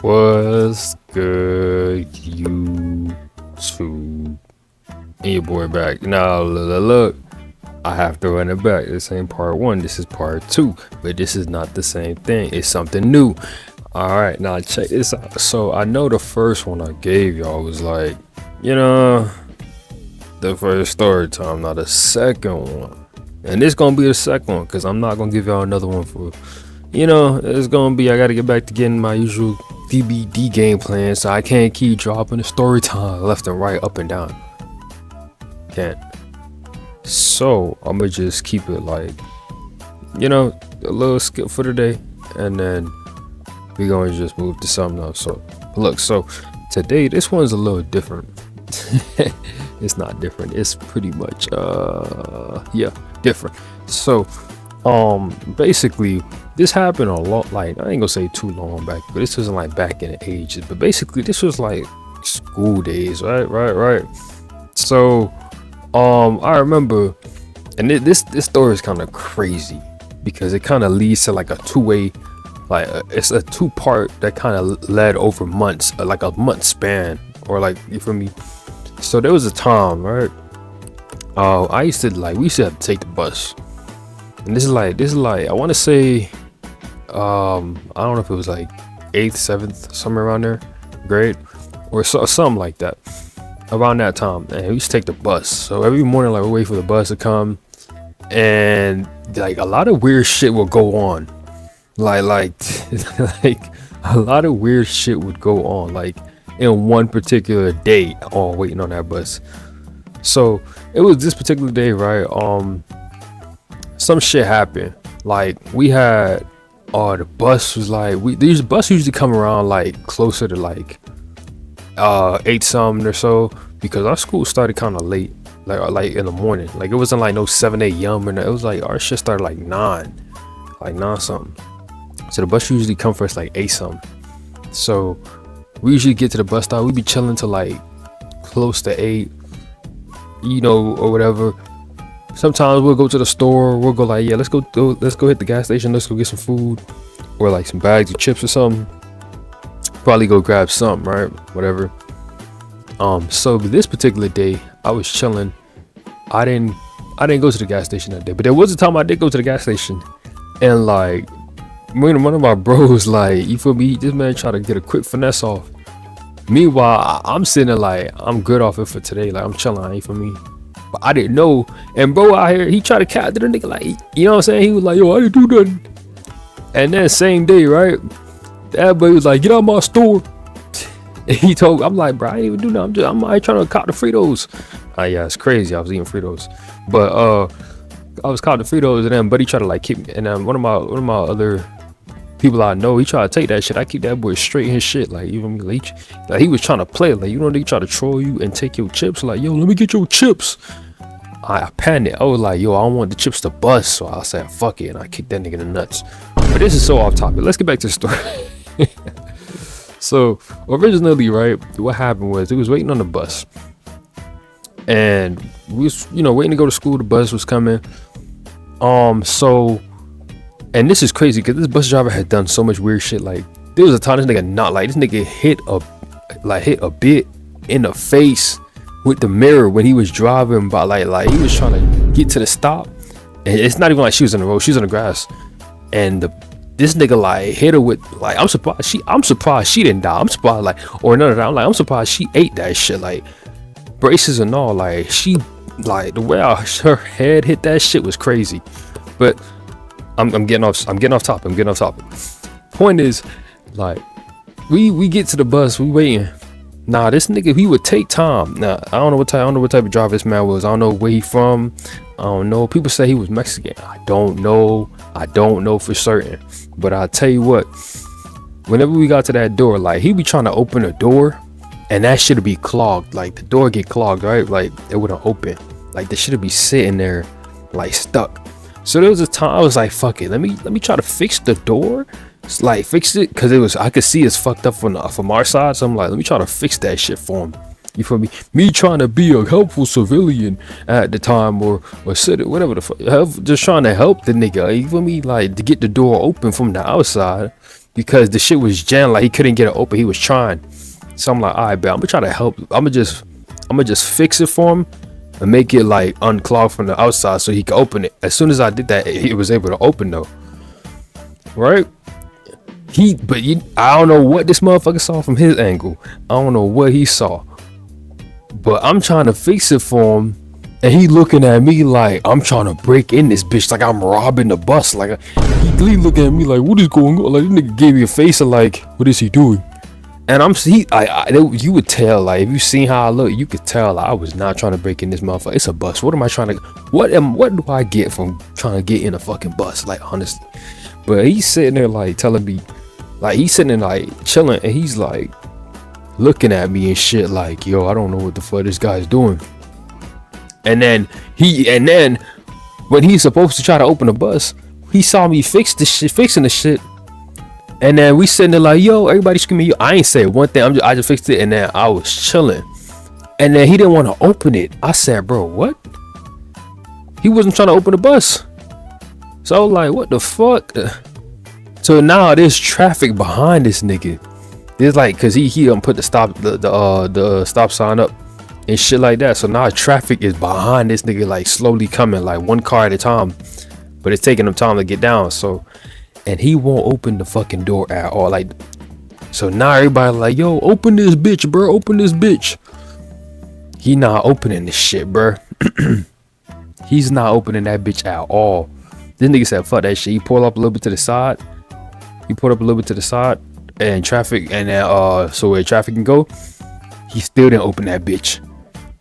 What's good, YouTube? And your boy back. Now, look, I have to run it back. This ain't part one, this is part two. But this is not the same thing, it's something new. Alright, now check this out. So, I know the first one I gave y'all was like, the first story time, not the second one. And this gonna be the second one, because I'm not gonna give y'all another one for, it's gonna be, I gotta get back to getting my usual DBD game plan, so I can't keep dropping the story time left and right, up and down. Can't. So I'm gonna just keep it like, a little skip for the day, and then we're gonna just move to something else. So look, so today this one's a little different. It's not different, it's pretty much different. So basically this happened a lot, like I ain't gonna say too long back, but this wasn't like back in the ages, but basically this was like school days, right. So I remember, and this story is kind of crazy because it kind of leads to like a two-way, like it's a two-part that kind of led over months, like a month span, or like, you feel me? So there was a time, right, we used to have to take the bus, and this is like I want to say I don't know if it was like 8th, 7th, somewhere around there grade, or something like that, around that time. And we used to take the bus, so every morning, like, we wait for the bus to come, and like a lot of weird shit will go on, like a lot of weird shit would go on, like in one particular day, waiting on that bus. So it was this particular day, right? Some shit happened. Like, we had the bus was like, these bus usually come around like closer to like 8 something or so, because our school started kind of late, like in the morning. Like, it wasn't like no 7 a.m. or no, it was like our shit started like 9 something. So the bus usually come for us like 8 something. So we usually get to the bus stop, we be chilling till like close to 8, or whatever. Sometimes we'll go to the store, we'll go like, let's go hit the gas station, let's go get some food, or like some bags of chips or something. Probably go grab something, right? Whatever. So this particular day, I was chilling. I didn't go to the gas station that day, but there was a time I did go to the gas station, and like one of my bros, like, you feel me, this man tried to get a quick finesse off. Meanwhile, I'm sitting there like, I'm good off it for today, like I'm chilling, you feel me? But I didn't know, and bro out here, he tried to catch the nigga, like, you know what I'm saying? He was like, yo, I didn't do nothing. And then same day, right, that boy was like, get out of my store. And he told, I'm like, bro, I didn't even do nothing. I'm out trying to cop the Fritos. Yeah, it's crazy. I was eating Fritos, but I was caught the Fritos, and then buddy tried to like keep me. And then one of my other people I know, he tried to take that shit. I keep that boy straight in his shit, like, even like he was trying to play, like, they try to troll you and take your chips, like, yo, let me get your chips. I panicked. I was like, yo, I don't want the chips to bust, so I said, fuck it, and I kicked that nigga in the nuts. But this is so off topic. Let's get back to the story. So originally, right, what happened was, it was waiting on the bus, and we was, waiting to go to school. The bus was coming. So, and this is crazy because this bus driver had done so much weird shit. Like, there was a time this nigga hit a bit in the face with the mirror when he was driving by, like he was trying to get to the stop, and it's not even like she was on the road, she was on the grass, and this nigga like hit her with, like, I'm surprised she didn't die. I'm surprised, like, or none of that. I'm surprised she ate that shit, like braces and all. Like, she, like, the way her head hit that shit was crazy. But I'm getting off topic. Point is, like, we get to the bus, we waiting. Nah, this nigga, he would take time. Now, I don't know what type of driver this man was. I don't know where he from. I don't know. People say he was Mexican. I don't know for certain. But I'll tell you what, whenever we got to that door, like, he be trying to open a door, and that shit'd be clogged. Like, the door get clogged, right? Like, it wouldn't open. Like, the shit'd be sitting there, like, stuck. So there was a time I was like, fuck it, let me try to fix the door. It's like, fix it, because I could see it's fucked up from our side. So I'm like, let me try to fix that shit for him. You feel me? Me trying to be a helpful civilian at the time, or whatever the fuck, just trying to help the nigga. You feel me? Like, to get the door open from the outside. because the shit was jammed. Like he couldn't get it open. He was trying. So I'm like, all right, bet I'm gonna try to help. I'm gonna just fix it for him and make it like unclogged from the outside so he could open it. As soon as I did that, he was able to open though. Right? I don't know what this motherfucker saw from his angle. I don't know what he saw. But I'm trying to fix it for him, and he looking at me like I'm trying to break in this bitch, like I'm robbing the bus. Like he looking at me like, what is going on? Like this nigga gave me a face of like, what is he doing? And you would tell, like if you seen how I look, you could tell like, I was not trying to break in this motherfucker. It's a bus. What am I trying to? What do I get from trying to get in a fucking bus? Like honestly. But he's sitting there like telling me, like he's sitting there like chilling, and he's like looking at me and shit like, yo, I don't know what the fuck this guy's doing. And then when he's supposed to try to open the bus, he saw me fixing the shit. And then we sitting there like, yo, everybody screaming, yo. I ain't say one thing. I just fixed it, and then I was chilling. And then he didn't want to open it. I said, bro, what? He wasn't trying to open the bus. So I was like, what the fuck? So now there's traffic behind this nigga. There's like, cause he put the stop sign up and shit like that. So now traffic is behind this nigga, like slowly coming, like one car at a time. But it's taking him time to get down. So, and he won't open the fucking door at all. Like, so now everybody like, yo, open this bitch, bro. Open this bitch. He not opening this shit, bro. He's not opening that bitch at all. This nigga said, fuck that shit. He pulled up a little bit to the side. And traffic, and then so where traffic can go, he still didn't open that bitch.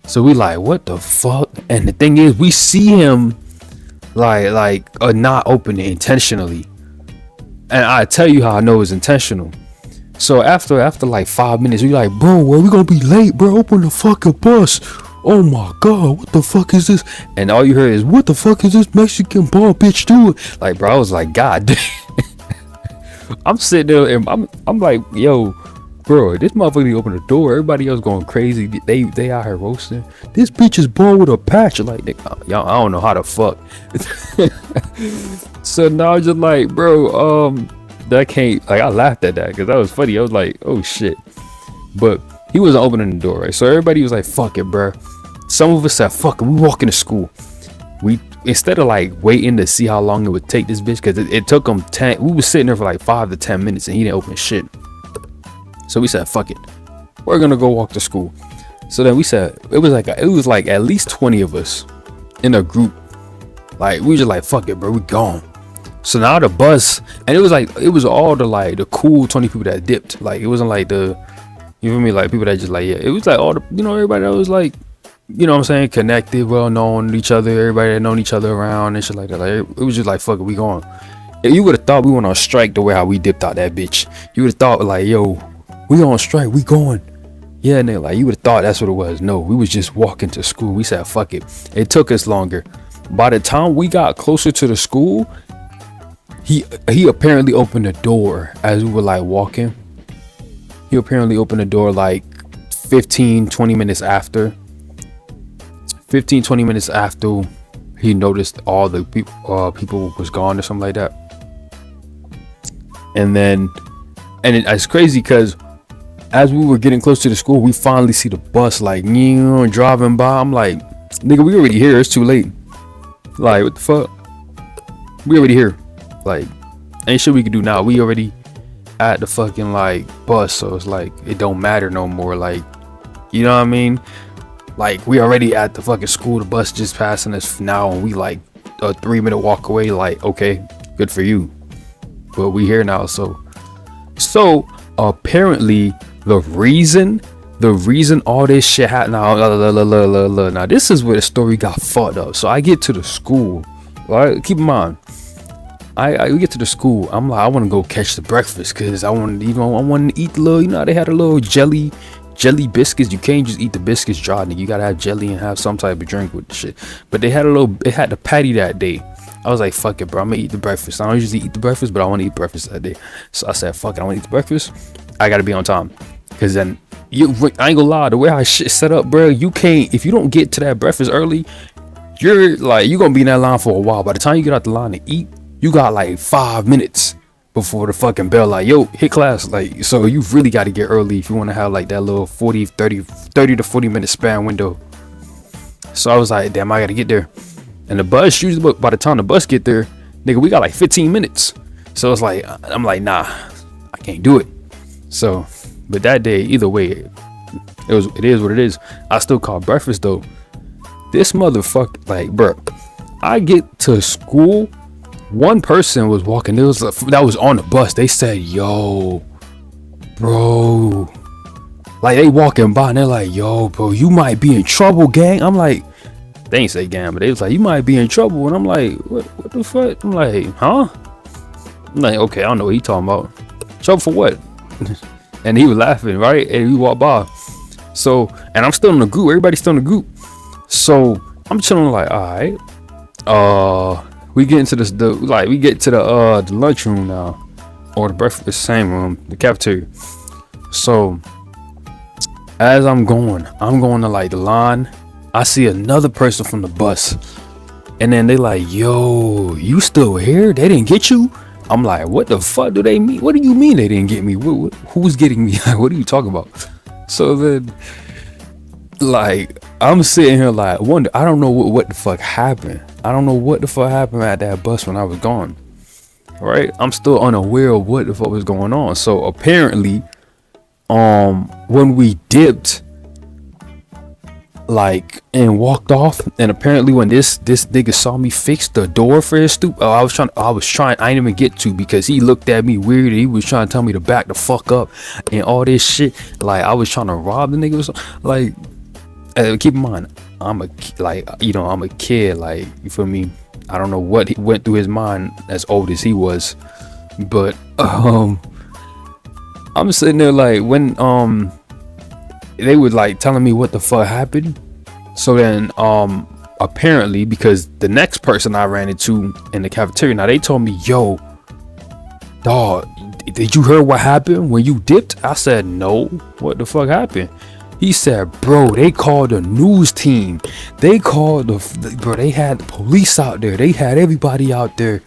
So we like, what the fuck? And the thing is, we see him like not open it intentionally. And I tell you how I know it's intentional. So after like 5 minutes, we like, bro, well, we gonna be late, bro. Open the fucking bus. Oh my god, what the fuck is this? And all you heard is, what the fuck is this Mexican ball bitch doing? Like, bro, I was like, god damn. I'm sitting there and I'm like, yo, bro, this motherfucker didn't open the door. Everybody else going crazy. They out here roasting. This bitch is born with a patch. Like, y'all, I don't know how the fuck. So now I'm just like, bro, that can't, like, I laughed at that because that was funny. I was like, oh shit. But he wasn't opening the door, right? So everybody was like, fuck it, bro. Some of us said, fuck it, we walking to school. Instead of like waiting to see how long it would take this bitch, because it took him 10, we was sitting there for like 5 to 10 minutes and he didn't open shit. So we said, fuck it, we're gonna go walk to school. So then we said, it was like at least 20 of us in a group. Like we just like, fuck it, bro, we gone. So now the bus, and it was all the cool 20 people that dipped. Like it wasn't like you feel me, like people that just like, yeah, it was like all the, everybody that was like, you know what I'm saying, connected, well known to each other, everybody that known each other around and shit like that. Like it was just like, fuck it, we going. If you would have thought we went on strike the way how we dipped out that bitch, you would have thought like, yo, we on strike, we going. Yeah, and like you would have thought that's what it was. No, we was just walking to school. We said, fuck it. It took us longer. By the time we got closer to the school, he apparently opened the door as we were like walking. He apparently opened the door like 15-20 minutes after. 15-20 minutes after he noticed all the people was gone or something like that. And it's crazy because as we were getting close to the school, we finally see the bus like driving by. I'm like, nigga, we already here, it's too late. Like, what the fuck, we already here. Like, ain't shit we can do now. We already at the fucking like bus, so it's like it don't matter no more. Like, you know what I mean? Like we already at the fucking school, the bus just passing us now, and we like a 3-minute walk away. Like, okay, good for you, but we here now. So apparently the reason all this shit happened now this is where the story got fucked up. So I get to the school, right? Keep in mind, we get to the school. I'm like, I want to go catch the breakfast because I want to eat the little, they had a little jelly biscuits. You can't just eat the biscuits dry, nigga. You gotta have jelly and have some type of drink with the shit. But it had the patty that day. I was like, fuck it, bro, I'm gonna eat the breakfast. I don't usually eat the breakfast, but I want to eat breakfast that day. So I said, fuck it, I want to eat the breakfast. I gotta be on time, because then I ain't gonna lie, the way how shit set up, bro, you can't, if you don't get to that breakfast early, you're gonna be in that line for a while. By the time you get out the line to eat, you got like 5 minutes. before the fucking bell, like, yo, hit class. Like, so you really got to get early if you want to have like that little 30 to 40 minute span window. So I was like, damn, I got to get there. And the bus, usually by the time the bus get there, nigga, we got like 15 minutes. So it's like, I'm like, nah, I can't do it. So, but that day, either way, it is what it is. I still call breakfast though. This motherfucker, like, bro, I get to school. One person was walking. That was on the bus. They said, "Yo, bro," like they walking by and they're like, "Yo, bro, you might be in trouble, gang." I'm like, they ain't say gang, but they was like, "You might be in trouble," and I'm like, "What the fuck?" I'm like, "Huh?" I'm like, "Okay, I don't know what he talking about. Trouble for what?" And he was laughing, right? And we walked by. So, and I'm still in the group. Everybody's still in the group. So I'm chilling, like, all right, we get into we get to the lunchroom now, or the breakfast, same room, the cafeteria. So as I'm going to like the line, I see another person from the bus, and then they like, "Yo, you still here? They didn't get you?" I'm like, "What the fuck do they mean? What do you mean they didn't get me? Who's getting me? What are you talking about?" So then, like, I'm sitting here like, wonder. I don't know what the fuck happened. I don't know what the fuck happened at that bus when I was gone. Right? I'm still unaware of what the fuck was going on. So apparently, when we dipped, like, and walked off, and apparently when this nigga saw me fix the door for his I was trying, I didn't even get to, because he looked at me weird. He was trying to tell me to back the fuck up and all this shit. Like, I was trying to rob the nigga or something. Like, keep in mind, I'm a kid, like, you feel me? I don't know what he went through his mind as old as he was, but I'm sitting there like, when they were like telling me what the fuck happened. So then apparently, because the next person I ran into in the cafeteria, now they told me, "Yo, dog, did you hear what happened when you dipped?" I said, "No, what the fuck happened?" He said, "Bro, they called the news team. They called bro, they had the police out there. They had everybody out there.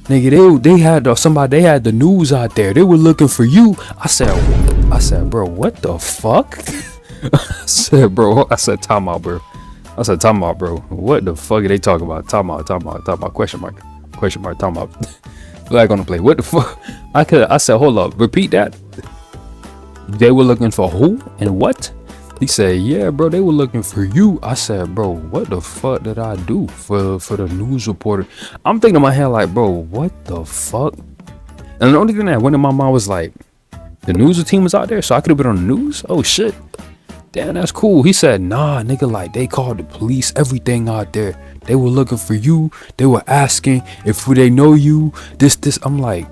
Nigga, they had the news out there. They were looking for you." I said, "Bro, what the fuck?" I said, time out, bro. What the fuck are they talking about? Time out, question mark, time out. Flag on the play. What the fuck? I said, hold up, repeat that. They were looking for who and what? He said, "Yeah, bro, they were looking for you." I said, "Bro, what the fuck did I do for the news reporter?" I'm thinking in my head like, bro, what the fuck? And the only thing that went in my mind was like, the news team was out there, so I could have been on the news. Oh shit, damn, that's cool. He said, "Nah, nigga, like, they called the police, everything out there. They were looking for you. They were asking if they know you. This." I'm like,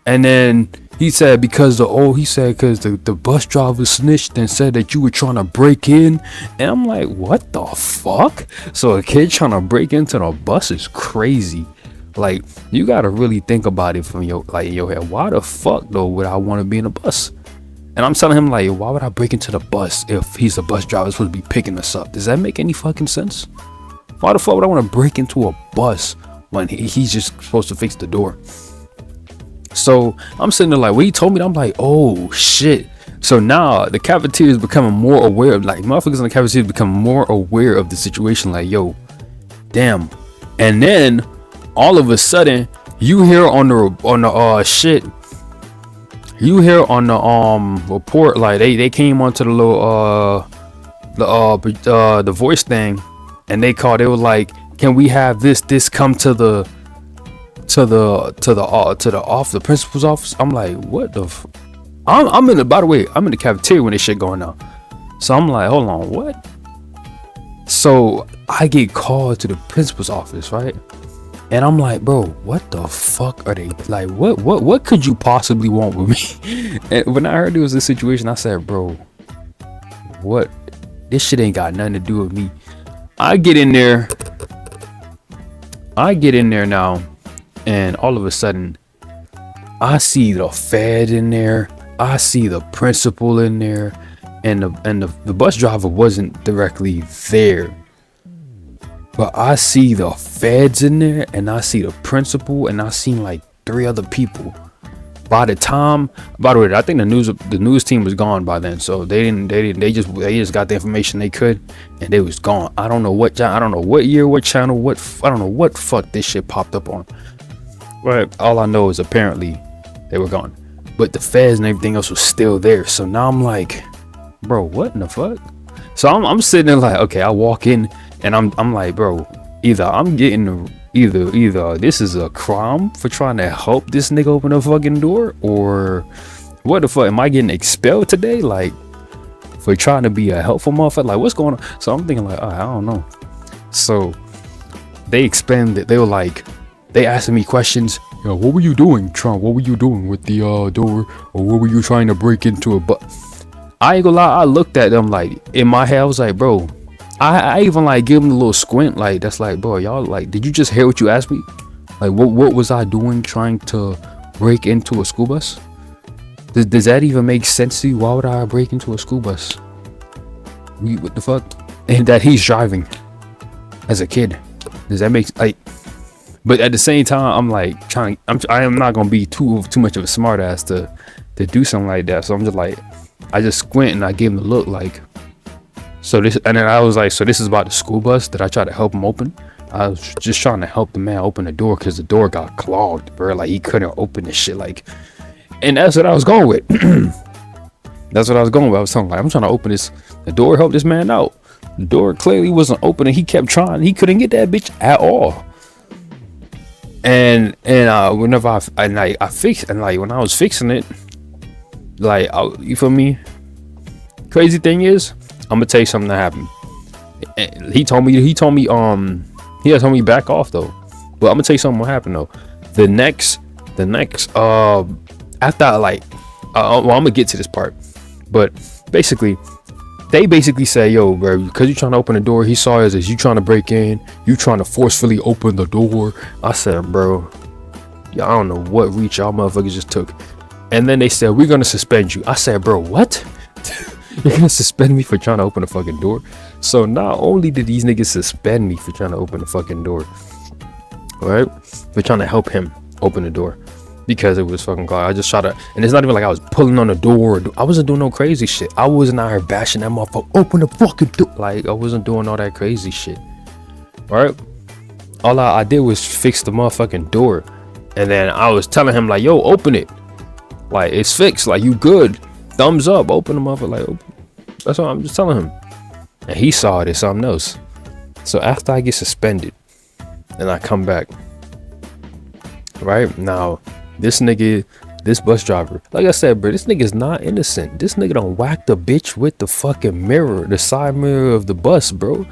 and then he said, because the bus driver snitched and said that you were trying to break in. And I'm like, what the fuck? So a kid trying to break into the bus is crazy. Like, you gotta really think about it from your head. Why the fuck though would I want to be in a bus? And I'm telling him, like, why would I break into the bus if he's the bus driver supposed to be picking us up? Does that make any fucking sense? Why the fuck would I want to break into a bus when he's just supposed to fix the door? So I'm sitting there like, when he told me that, I'm like, oh shit. So now the cafeteria is becoming more aware of, like, motherfuckers in the cafeteria is becoming more aware of the situation. Like, yo, damn. And then all of a sudden, you hear on the report, like, they came onto the little the voice thing, and they were like, "Can we have this come to the principal's office?" I'm like, what the I'm in the cafeteria when this shit going on. So I'm like, hold on, what? So I get called to the principal's office, right? And I'm like, bro, what the fuck are they like? What could you possibly want with me? And when I heard there was this situation, I said, bro, what? This shit ain't got nothing to do with me. I get in there now, and all of a sudden, I see the fed in there. I see the principal in there, and the bus driver wasn't directly there. But I see the feds in there, and I see the principal, and I seen like 3 other people. By the way, I think the news team was gone by then, so they just got the information they could, and they was gone. I don't know what year, what channel, I don't know what fuck this shit popped up on. But all I know is apparently they were gone, but the feds and everything else was still there. So now I'm like, bro, what in the fuck? So I'm sitting there like, okay, I walk in and I'm like, bro, either I'm getting either this is a crime for trying to help this nigga open a fucking door, or what the fuck, am I getting expelled today, like, for trying to be a helpful motherfucker? Like, what's going on? So I'm thinking like, I don't know. So they expanded. They were like, they asking me questions. Yo, what were you doing, Trump? What were you doing with the door, or what were you trying to break into it? But I ain't gonna lie, I looked at them like, in my head I was like, bro, I even like give him a little squint, like, that's like, bro, y'all, like, did you just hear what you asked me? Like, what was I doing trying to break into a school bus? Does that even make sense to you? Why would I break into a school bus? What the fuck? And that he's driving as a kid. Does that make, like, but at the same time, I'm like I am not gonna be too much of a smart ass to do something like that. So I'm just like, I just squint and I gave him the look like, so this, and then I was like, so this is about the school bus that I tried to help him open. I was just trying to help the man open the door because the door got clogged, bro. Like, he couldn't open this shit, like, and that's what I was going with. That's what I was going with. I was telling, like, I'm trying to open the door, help this man out. The door clearly wasn't opening. He kept trying. He couldn't get that bitch at all. And whenever I fixed, and like when I was fixing it, like, you feel me? Crazy thing is, I'm gonna tell you something that happened. He told me he had told me back off though, but I'm gonna tell you something what happened though. The next after I like well, I'm gonna get to this part, but basically they basically say, yo, bro, because you trying to open the door, he saw us as you trying to break in, you trying to forcefully open the door. I said, bro, yeah, I don't know what reach y'all motherfuckers just took. And then they said, we're gonna suspend you. I said, bro, what? You're gonna suspend me for trying to open the fucking door? So not only did these niggas suspend me for trying to open the fucking door, right, they're trying to help him open the door because it was fucking clogged. I just shot it, and it's not even like I was pulling on the door. I wasn't doing no crazy shit. I wasn't out here bashing that motherfucker, open the fucking door. Like, I wasn't doing all that crazy shit. Right? All I did was fix the motherfucking door, and then I was telling him like, yo, open it. Like, it's fixed. Like, you good? Thumbs up. Open the motherfucker. Like, open. That's what I'm just telling him. And he saw it as something else. So after I get suspended and I come back, right now, this bus driver, like I said, bro, this nigga's not innocent. This nigga done whacked the bitch with the fucking mirror, the side mirror of the bus, bro.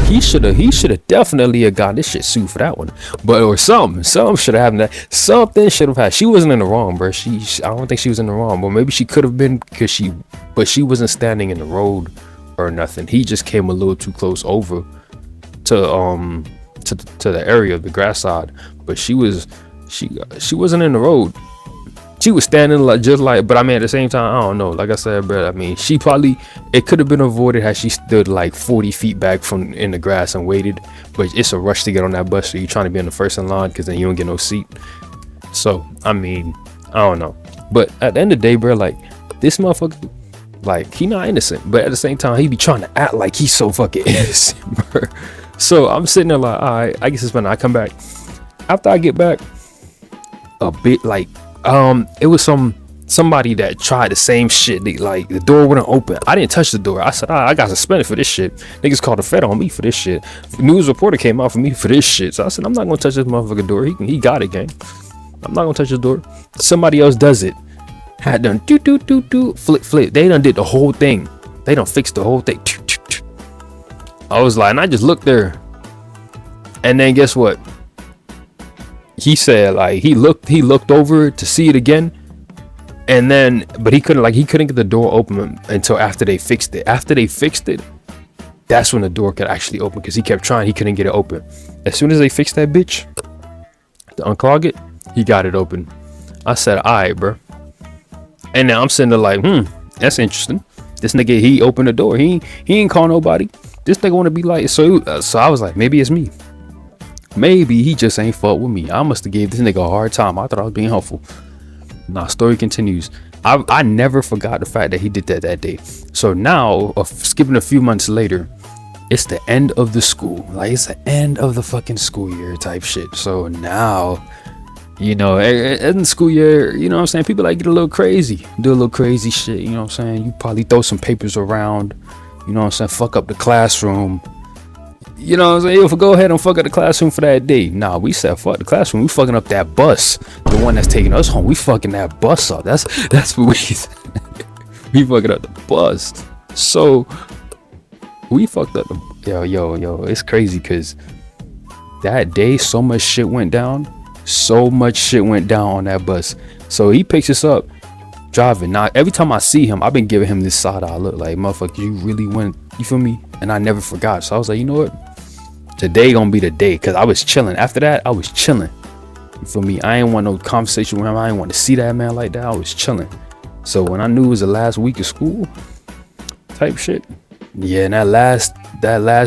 He should have definitely gotten this shit sued for that one. But or something should have happened. Something should have happened. She wasn't in the wrong, bro. I don't think she was in the wrong, but maybe she could have been, because she wasn't standing in the road or nothing. He just came a little too close over to the area of the grass side, but she wasn't in the road. She was standing like, just like, but I mean, at the same time, I don't know. Like I said, bro, I mean, it could have been avoided had she stood like 40 feet back from in the grass and waited. But it's a rush to get on that bus, so you're trying to be in the first in line because then you don't get no seat. So, I mean, I don't know. But at the end of the day, bro, like, this motherfucker, like, he not innocent. But at the same time, he be trying to act like he's so fucking innocent, bro. So I'm sitting there like, all right, I guess it's when I come back. After I get back, a bit like, it was somebody that tried the same shit. Like, the door wouldn't open. I didn't touch the door. I said, I got suspended for this shit. Niggas called the Fed on me for this shit. The news reporter came out for me for this shit. So I said, I'm not gonna touch this motherfucking door. He got it, gang. I'm not gonna touch the door. Somebody else does it. Had done do flip. They done did the whole thing. They done fixed the whole thing. I was like, and I just looked there. And then guess what? He said, like, he looked over to see it again, and then, but he couldn't get the door open until after they fixed it. After they fixed it, that's when the door could actually open, because he kept trying, he couldn't get it open. As soon as they fixed that bitch to unclog it, he got it open. I said, all right, bro. And now I'm sitting there like, that's interesting. This nigga, he opened the door. He ain't call nobody. This nigga want to be like, so I was like, maybe it's me. Maybe he just ain't fuck with me. I must have gave this nigga a hard time. I thought I was being helpful. Nah, story continues. I never forgot the fact that he did that day. So now, skipping a few months later, it's the end of the school. Like, it's the end of the fucking school year type shit. So now, you know, in the school year, you know what I'm saying, people like get a little crazy, do a little crazy shit, you know what I'm saying. You probably throw some papers around, you know what I'm saying, fuck up the classroom. You know what I'm saying? Yo, go ahead and fuck up the classroom for that day. Nah, we said fuck the classroom. We fucking up that bus, the one that's taking us home. We fucking that bus up. That's what we we fucking up the bus. So we fucked up the yo. It's crazy because that day so much shit went down. So much shit went down on that bus. So he picks us up driving. Now every time I see him, I've been giving him this side eye look like, motherfucker, you really went, you feel me? And I never forgot. So I was like, you know what? Today gonna be the day, because I was chilling. After that, I was chilling. You feel me? I ain't want no conversation with him. I ain't want to see that man like that. I was chilling. So when I knew it was the last week of school type shit, yeah, and that last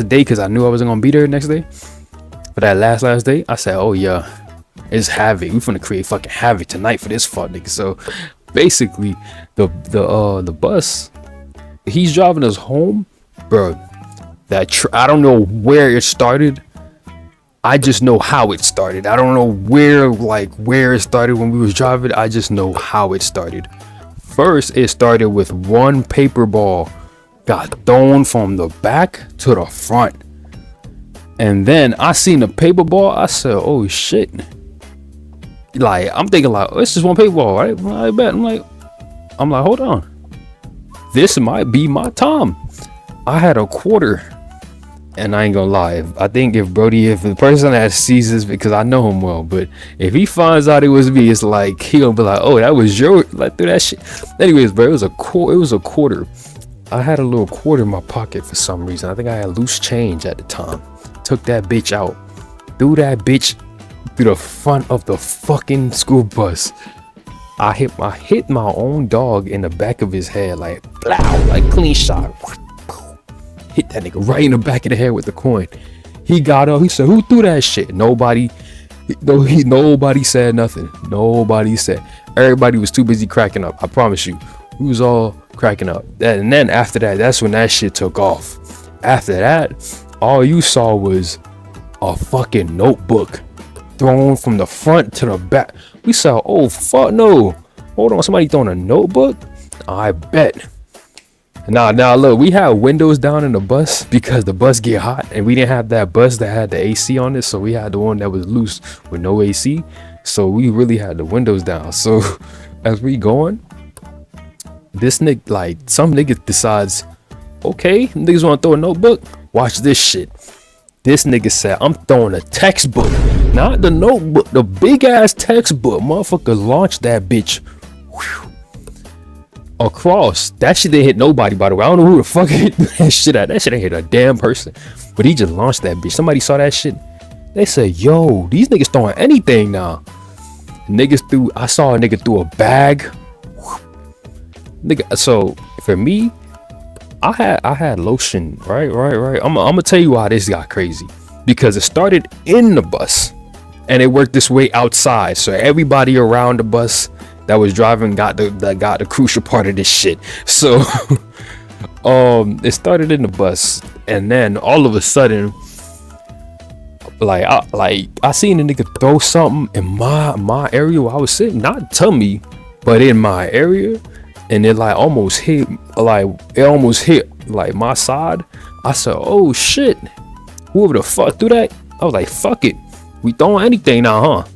day, because I knew I wasn't gonna be there next day. For that last day, I said, oh yeah, it's havoc. We finna create fucking havoc tonight for this fuck nigga. So basically, the bus, he's driving us home, bro. I don't know where it started. I just know how it started. I don't know where it started when we was driving. I just know how it started. First, it started with one paper ball got thrown from the back to the front. And then I seen the paper ball. I said, oh shit. Like, I'm thinking like, oh, it's just one paper ball, right? I bet. I'm like, hold on. This might be my time. I had a quarter. And I ain't gonna lie, I think if the person that sees this, because I know him well, but if he finds out it was me, it's like he gonna be like, oh, that was your, like, through that shit. Anyways, bro, it was a quarter. I had a little quarter in my pocket for some reason. I think I had loose change at the time. Took that bitch out, threw that bitch through the front of the fucking school bus. I hit my own dog in the back of his head, like, blow, like clean shot. Hit that nigga right in the back of the head with the coin. He got up. He said, who threw that shit? Nobody said nothing. Nobody said. Everybody was too busy cracking up. I promise you. We was all cracking up. And then after that, that's when that shit took off. After that, all you saw was a fucking notebook thrown from the front to the back. We saw, oh fuck no. Hold on, somebody throwing a notebook? I bet. Now look, we had windows down in the bus because the bus get hot, and we didn't have that bus that had the AC on it, so we had the one that was loose with no AC. So we really had the windows down. So as we going, this nigga, like, some nigga decides, okay, niggas want to throw a notebook. Watch this shit. This nigga said, I'm throwing a textbook, not the notebook, the big ass textbook. Motherfucker launched that bitch. Whew. Across. That shit didn't hit nobody, by the way. I don't know who the fuck hit that shit at. That shit ain't hit a damn person. But he just launched that bitch. Somebody saw that shit. They said, yo, these niggas throwing anything now. I saw a nigga threw a bag. Nigga, so for me, I had lotion, right? I'm gonna tell you why this got crazy. Because it started in the bus and it worked this way outside. So everybody around the bus that was driving got the crucial part of this shit. So it started in the bus, and then all of a sudden, I seen a nigga throw something in my area where I was sitting, not to me, but in my area, and it almost hit like my side. I said, oh shit, whoever the fuck threw that? I was like, fuck it, we throwing anything now, huh?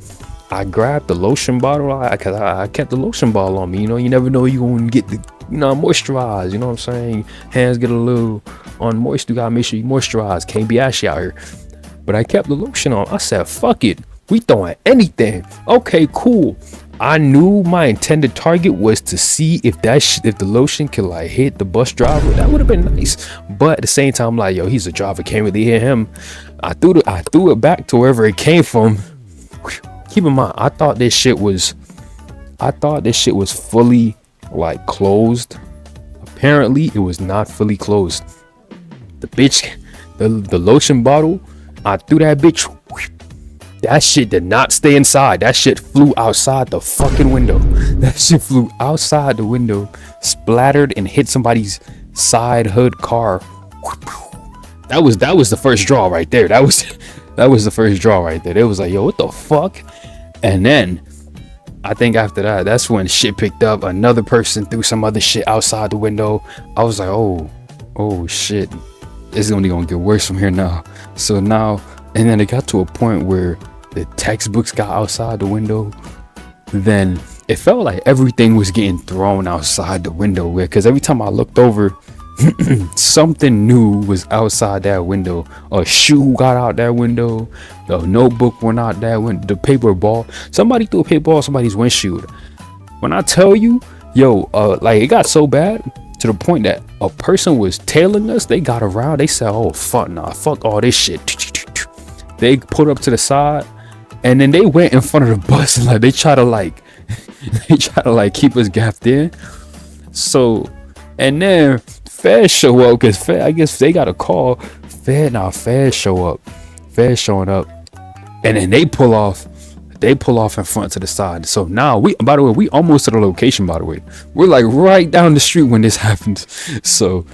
I grabbed the lotion bottle, cause I kept the lotion bottle on me. You know, you never know you gonna get the, moisturize. You know what I'm saying? Hands get a little unmoist. You gotta make sure you moisturize. Can't be ashy out here. But I kept the lotion on. I said, fuck it, we throwing anything. Okay, cool. I knew my intended target was to see if the lotion could hit the bus driver. That would have been nice. But at the same time, yo, he's a driver, can't really hit him. I threw it back to wherever it came from. Keep in mind, I thought this shit was fully closed. Apparently it was not fully closed. The lotion bottle, I threw that bitch That shit did not stay inside. That shit flew outside the fucking window. That shit flew outside the window, splattered and hit somebody's side hood car. That was the first draw right there. That was the first draw right there. It was like, yo, what the fuck? And then I think after that, that's when shit picked up. Another person threw some other shit outside the window. I was like, oh shit. It's only gonna get worse from here now. So now, and then it got to a point where the textbooks got outside the window. Then it felt like everything was getting thrown outside the window, because every time I looked over, something new was outside that window. A shoe got out that window. The notebook went out that window. The paper ball. Somebody threw a paper ball on somebody's windshield. When I tell you, yo, like it got so bad to the point that a person was tailing us. They got around. They said, "Oh fuck, nah, fuck all this shit." They put up to the side, and then they went in front of the bus and like they try to keep us gapped in. So, and then Feds show up because I guess they got a call. Feds show up. Feds showing up, and then they pull off. They pull off in front to the side. So now by the way, we almost to the location. By the way, we're like right down the street when this happens. So,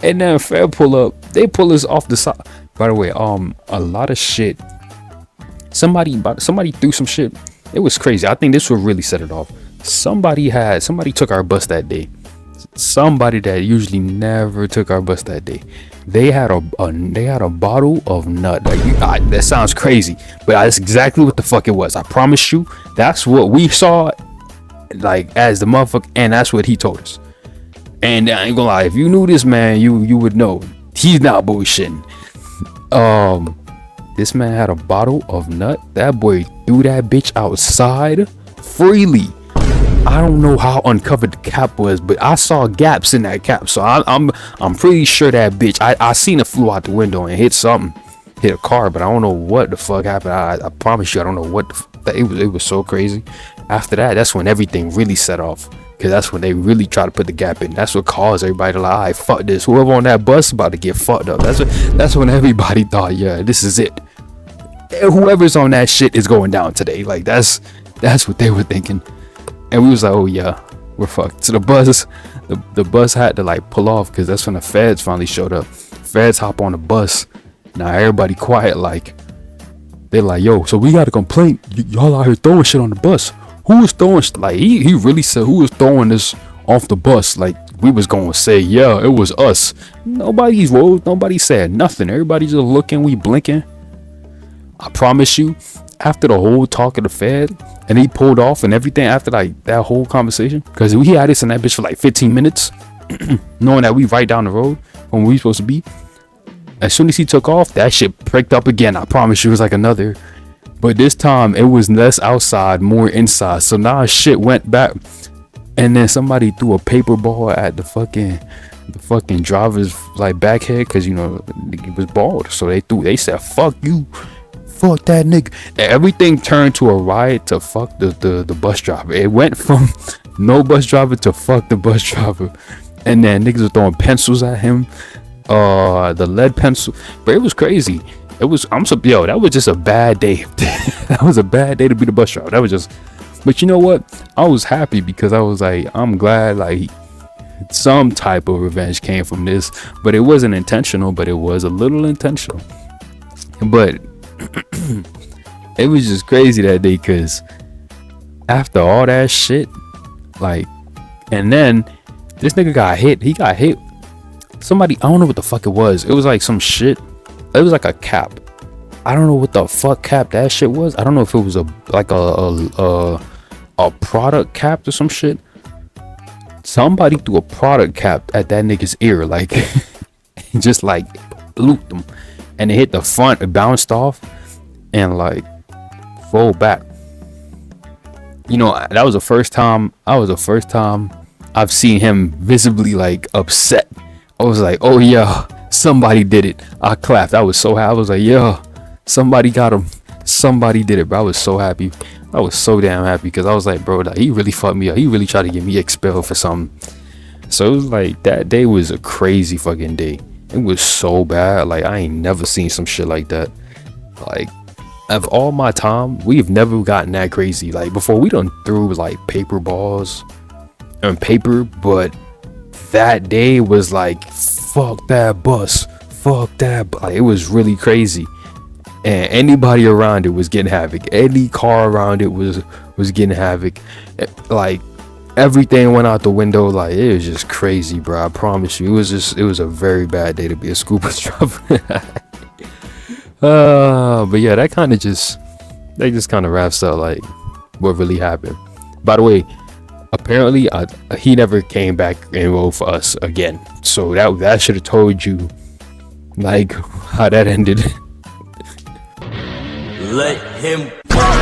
and then Fed pull up. They pull us off the side. By the way, a lot of shit. Somebody threw some shit. It was crazy. I think this will really set it off. Somebody took our bus that day. Somebody that usually never took our bus that day. They had a bottle of nut. Like, that sounds crazy, but that's exactly what the fuck it was. I promise you, that's what we saw, like as the motherfucker, and that's what he told us. And I ain't gonna lie, if you knew this man, you would know he's not bullshitting. This man had a bottle of nut. That boy threw that bitch outside freely. I don't know how uncovered the cap was, but I saw gaps in that cap. So I'm pretty sure that bitch. I seen it flew out the window and hit something, hit a car, but I don't know what the fuck happened. I promise you, I don't know what it was so crazy. After that, that's when everything really set off, because that's when they really try to put the gap in. That's what caused everybody to like, alright, fuck this. Whoever on that bus about to get fucked up. That's when everybody thought, yeah, this is it. Whoever's on that shit is going down today. Like that's what they were thinking. And we was like, oh yeah, we're fucked. So the bus had to like pull off, because that's when the feds finally showed up. Feds hop on the bus. Now everybody quiet, like they're like, yo, so we got a complaint. Y'all out here throwing shit on the bus. Who was throwing like he really said who was throwing this off the bus? Like we was gonna say, yeah, it was us. Nobody said nothing. Everybody just looking, we blinking. I promise you, after the whole talk of the Fed, and he pulled off and everything after like that whole conversation, because we had this in that bitch for like 15 minutes, knowing that we right down the road when we supposed to be. As soon as he took off, that shit pricked up again. I promise you, it was like another, but this time it was less outside, more inside. So now shit went back, and then somebody threw a paper ball at the fucking driver's like back head, because you know he was bald. So they said fuck you. Fuck that nigga. Everything turned to a riot to fuck the bus driver. It went from no bus driver to fuck the bus driver. And then niggas were throwing pencils at him. The lead pencil. But it was crazy. That was just a bad day. That was a bad day to be the bus driver. That was just, but you know what? I was happy, because I was like, I'm glad like some type of revenge came from this. But it wasn't intentional, but it was a little intentional. But it was just crazy that day, because after all that shit, like, and then this nigga got hit. He got hit. Somebody, I don't know what the fuck it was. It was like some shit. It was like a cap. I don't know what the fuck cap that shit was. I don't know if it was a product cap or some shit. Somebody threw a product cap at that nigga's ear, like just like looped him, and it hit the front. It bounced off and like rolled back. You know, that was the first time I've seen him visibly like upset. I was like, oh yeah, somebody did it. I clapped. I was so happy. I was like, yeah, somebody got him. Somebody did it, bro. I was so happy. I was so damn happy, because I was like, bro, like, he really fucked me up. He really tried to get me expelled for something. So it was like, that day was a crazy fucking day. It was so bad. Like, I ain't never seen some shit like that. Like, of all my time, we've never gotten that crazy. Like before, we done threw like paper balls and paper, but that day was like, fuck that bus, fuck that. Like, it was really crazy, and anybody around it was getting havoc. Any car around it was getting havoc. Like everything went out the window. Like it was just crazy, bro. I promise you, it was a very bad day to be a school bus driver. But yeah, that just kind of wraps up like what really happened. By the way, apparently he never came back and enrolled for us again, so that should have told you like how that ended. Let him come.